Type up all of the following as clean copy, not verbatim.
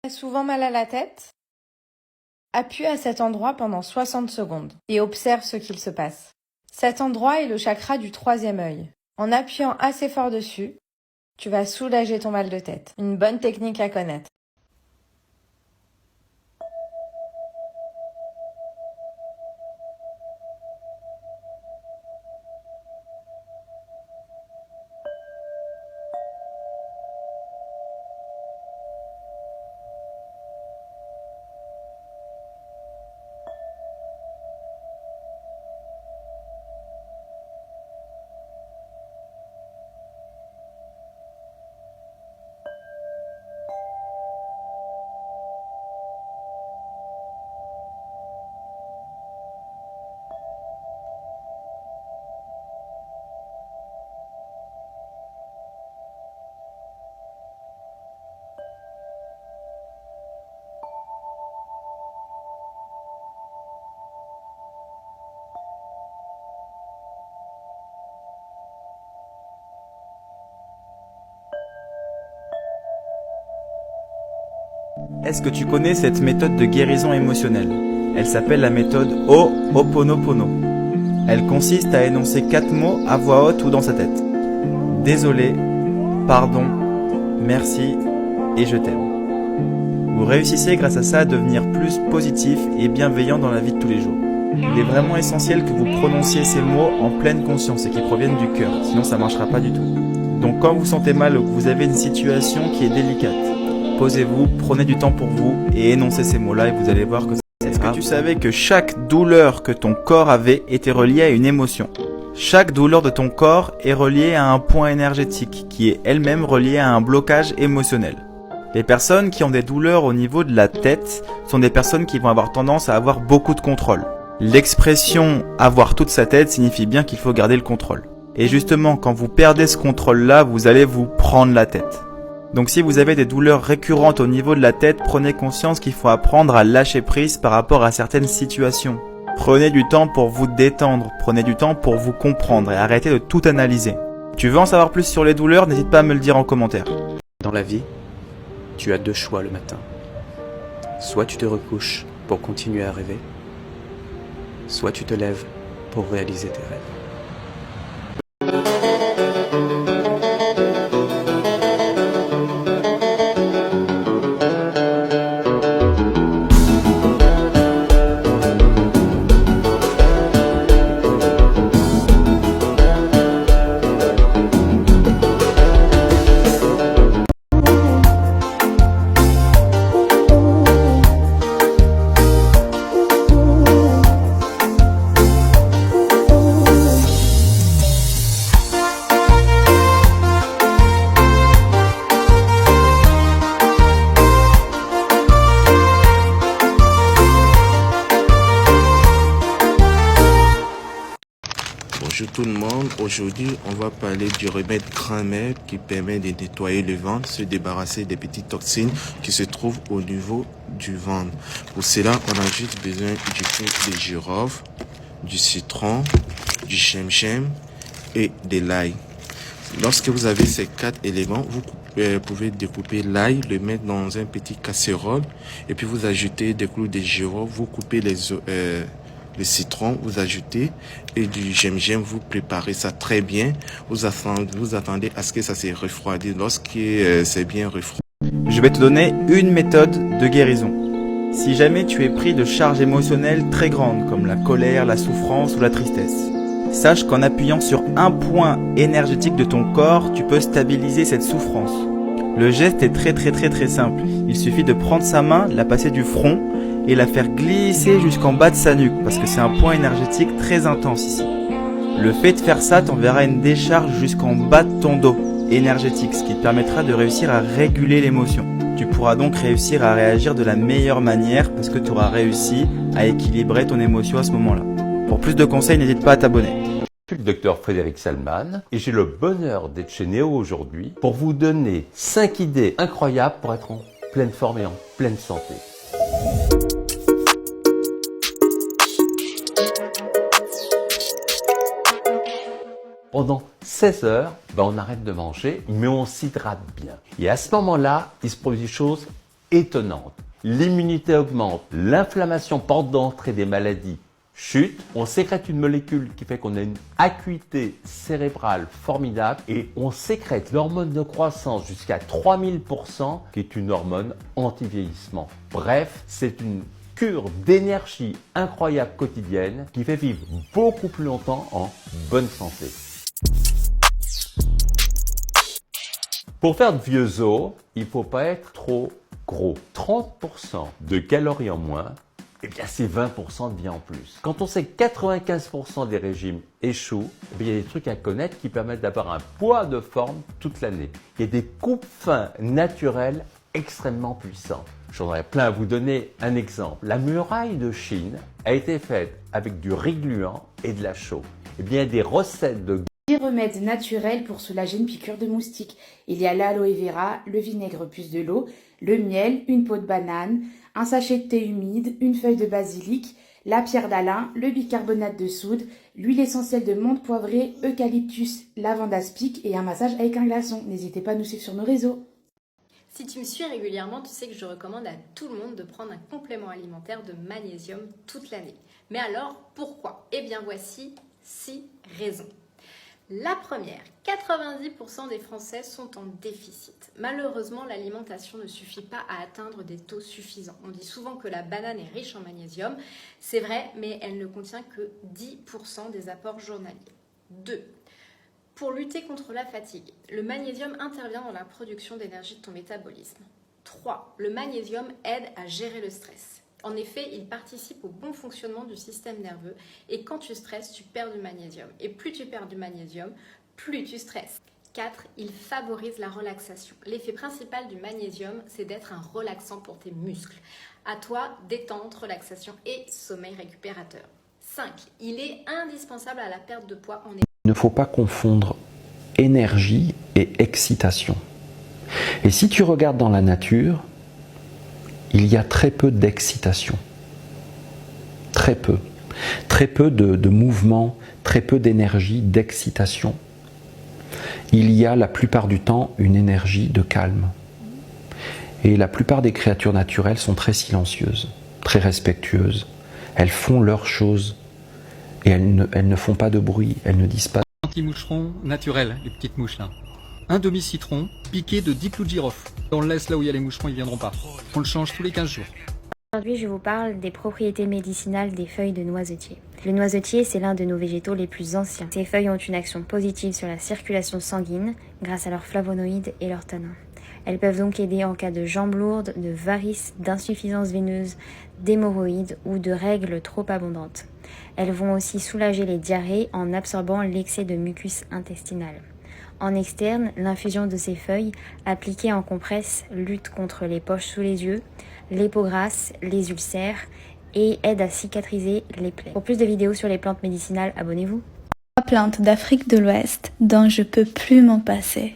Souvent mal à la tête? Appuie à cet endroit pendant 60 secondes et observe ce qu'il se passe. Cet endroit est le chakra du troisième œil. En appuyant assez fort dessus, tu vas soulager ton mal de tête. Une bonne technique à connaître. Est-ce que tu connais cette méthode de guérison émotionnelle? Elle s'appelle la méthode Ho'oponopono. Elle consiste à énoncer 4 mots à voix haute ou dans sa tête. Désolé, pardon, merci et je t'aime. Vous réussissez grâce à ça à devenir plus positif et bienveillant dans la vie de tous les jours. Il est vraiment essentiel que vous prononciez ces mots en pleine conscience et qu'ils proviennent du cœur, sinon ça ne marchera pas du tout. Donc quand vous sentez mal ou que vous avez une situation qui est délicate, posez-vous, prenez du temps pour vous et énoncez ces mots-là et vous allez voir que ça ira. Est-ce que tu savais que chaque douleur que ton corps avait était reliée à une émotion? Chaque douleur de ton corps est reliée à un point énergétique qui est elle-même reliée à un blocage émotionnel. Les personnes qui ont des douleurs au niveau de la tête sont des personnes qui vont avoir tendance à avoir beaucoup de contrôle. L'expression « avoir toute sa tête » signifie bien qu'il faut garder le contrôle. Et justement, quand vous perdez ce contrôle-là, vous allez vous prendre la tête. Donc si vous avez des douleurs récurrentes au niveau de la tête, prenez conscience qu'il faut apprendre à lâcher prise par rapport à certaines situations. Prenez du temps pour vous détendre, prenez du temps pour vous comprendre et arrêtez de tout analyser. Tu veux en savoir plus sur les douleurs? N'hésite pas à me le dire en commentaire. Dans la vie, tu as 2 choix le matin. Soit tu te recouches pour continuer à rêver, soit tu te lèves pour réaliser tes rêves. Bonjour tout le monde, aujourd'hui on va parler du remède Grand-Mère qui permet de nettoyer le ventre, se débarrasser des petites toxines qui se trouvent au niveau du ventre. Pour cela on a juste besoin du pot de girofle, du citron, du gingembre et de l'ail. Lorsque vous avez ces 4 éléments, vous pouvez découper l'ail, le mettre dans un petit casserole et puis vous ajoutez des clous de girofle, vous coupez le citron, vous ajoutez et du gingembre, vous préparez ça très bien. Vous attendez à ce que ça se refroidisse. Lorsque c'est bien refroidi. Je vais te donner une méthode de guérison. Si jamais tu es pris de charges émotionnelles très grandes comme la colère, la souffrance ou la tristesse, sache qu'en appuyant sur un point énergétique de ton corps, tu peux stabiliser cette souffrance. Le geste est très simple. Il suffit de prendre sa main, la passer du front et la faire glisser jusqu'en bas de sa nuque parce que c'est un point énergétique très intense ici. Le fait de faire ça t'enverra une décharge jusqu'en bas de ton dos énergétique, ce qui te permettra de réussir à réguler l'émotion. Tu pourras donc réussir à réagir de la meilleure manière parce que tu auras réussi à équilibrer ton émotion à ce moment-là. Pour plus de conseils, n'hésite pas à t'abonner. Je suis le docteur Frédéric Salman et j'ai le bonheur d'être chez Néo aujourd'hui pour vous donner 5 idées incroyables pour être en pleine forme et en pleine santé. Pendant 16 heures, on arrête de manger, mais on s'hydrate bien. Et à ce moment-là, il se produit des choses étonnante. L'immunité augmente, l'inflammation porte d'entrée des maladies chute, on sécrète une molécule qui fait qu'on a une acuité cérébrale formidable et on sécrète l'hormone de croissance jusqu'à 3000%, qui est une hormone anti-vieillissement. Bref, c'est une cure d'énergie incroyable quotidienne qui fait vivre beaucoup plus longtemps en bonne santé. Pour faire de vieux os, il ne faut pas être trop gros. 30% de calories en moins, eh bien c'est 20% de vie en plus. Quand on sait que 95% des régimes échouent, eh bien, il y a des trucs à connaître qui permettent d'avoir un poids de forme toute l'année. Il y a des coupes-fins naturels extrêmement puissants. J'en aurais plein à vous donner un exemple. La muraille de Chine a été faite avec du riz gluant et de la chaux. Eh bien, des recettes de 10 remèdes naturels pour soulager une piqûre de moustique. Il y a l'aloe vera, le vinaigre plus de l'eau, le miel, une peau de banane, un sachet de thé humide, une feuille de basilic, la pierre d'Alain, le bicarbonate de soude, l'huile essentielle de menthe poivrée, eucalyptus, lavande aspic et un massage avec un glaçon. N'hésitez pas à nous suivre sur nos réseaux. Si tu me suis régulièrement, tu sais que je recommande à tout le monde de prendre un complément alimentaire de magnésium toute l'année. Mais alors, pourquoi? Eh bien, voici 6 raisons. La première, 90% des Français sont en déficit. Malheureusement, l'alimentation ne suffit pas à atteindre des taux suffisants. On dit souvent que la banane est riche en magnésium. C'est vrai, mais elle ne contient que 10% des apports journaliers. 2. Pour lutter contre la fatigue, le magnésium intervient dans la production d'énergie de ton métabolisme. 3. Le magnésium aide à gérer le stress. En effet, il participe au bon fonctionnement du système nerveux et quand tu stresses, tu perds du magnésium. Et plus tu perds du magnésium, plus tu stresses. 4. Il favorise la relaxation. L'effet principal du magnésium, c'est d'être un relaxant pour tes muscles. À toi, détente, relaxation et sommeil récupérateur. 5. Il est indispensable à la perte de poids en énergie. Il ne faut pas confondre énergie et excitation. Et si tu regardes dans la nature, il y a très peu d'excitation. Très peu. Très peu de mouvement, très peu d'énergie, d'excitation. Il y a la plupart du temps une énergie de calme. Et la plupart des créatures naturelles sont très silencieuses, très respectueuses. Elles font leurs choses et elles ne font pas de bruit, elles ne disent pas. Anti-moucheron naturel, les petites mouches là. Un demi-citron piqué de 10 clous de girofle. On le laisse là où il y a les moucherons, ils viendront pas. On le change tous les 15 jours. Aujourd'hui, je vous parle des propriétés médicinales des feuilles de noisetier. Le noisetier, c'est l'un de nos végétaux les plus anciens. Ces feuilles ont une action positive sur la circulation sanguine grâce à leurs flavonoïdes et leurs tanins. Elles peuvent donc aider en cas de jambes lourdes, de varices, d'insuffisance veineuse, d'hémorroïdes ou de règles trop abondantes. Elles vont aussi soulager les diarrhées en absorbant l'excès de mucus intestinal. En externe, l'infusion de ces feuilles, appliquée en compresse, lutte contre les poches sous les yeux, les peaux grasses, les ulcères et aide à cicatriser les plaies. Pour plus de vidéos sur les plantes médicinales, abonnez-vous. 3 plantes d'Afrique de l'Ouest dont je peux plus m'en passer.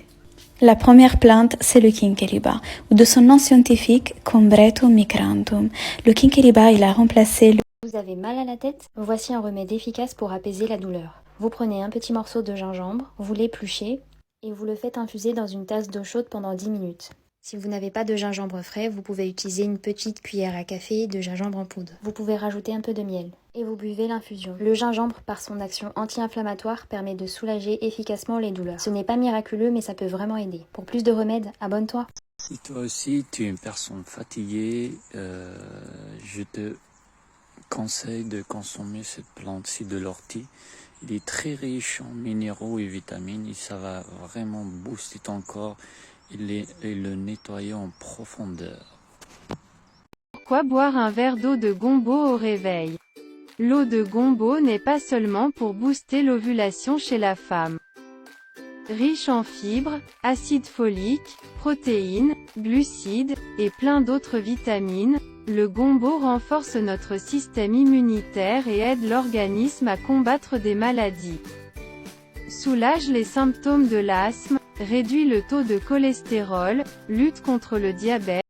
La première plante, c'est le Quinkeliba, ou de son nom scientifique, Combretum micranthum. Le Quinkeliba, il a remplacé le... Vous avez mal à la tête? Voici un remède efficace pour apaiser la douleur. Vous prenez un petit morceau de gingembre, vous l'épluchez et vous le faites infuser dans une tasse d'eau chaude pendant 10 minutes. Si vous n'avez pas de gingembre frais, vous pouvez utiliser une petite cuillère à café de gingembre en poudre. Vous pouvez rajouter un peu de miel et vous buvez l'infusion. Le gingembre, par son action anti-inflammatoire, permet de soulager efficacement les douleurs. Ce n'est pas miraculeux, mais ça peut vraiment aider. Pour plus de remèdes, abonne-toi. Si toi aussi tu es une personne fatiguée, je te conseille de consommer cette plante-ci de l'ortie. Il est très riche en minéraux et vitamines et ça va vraiment booster ton corps et le nettoyer en profondeur. Pourquoi boire un verre d'eau de gombo au réveil? L'eau de gombo n'est pas seulement pour booster l'ovulation chez la femme. Riche en fibres, acide folique, protéines, glucides, et plein d'autres vitamines, le gombo renforce notre système immunitaire et aide l'organisme à combattre des maladies. Soulage les symptômes de l'asthme, réduit le taux de cholestérol, lutte contre le diabète,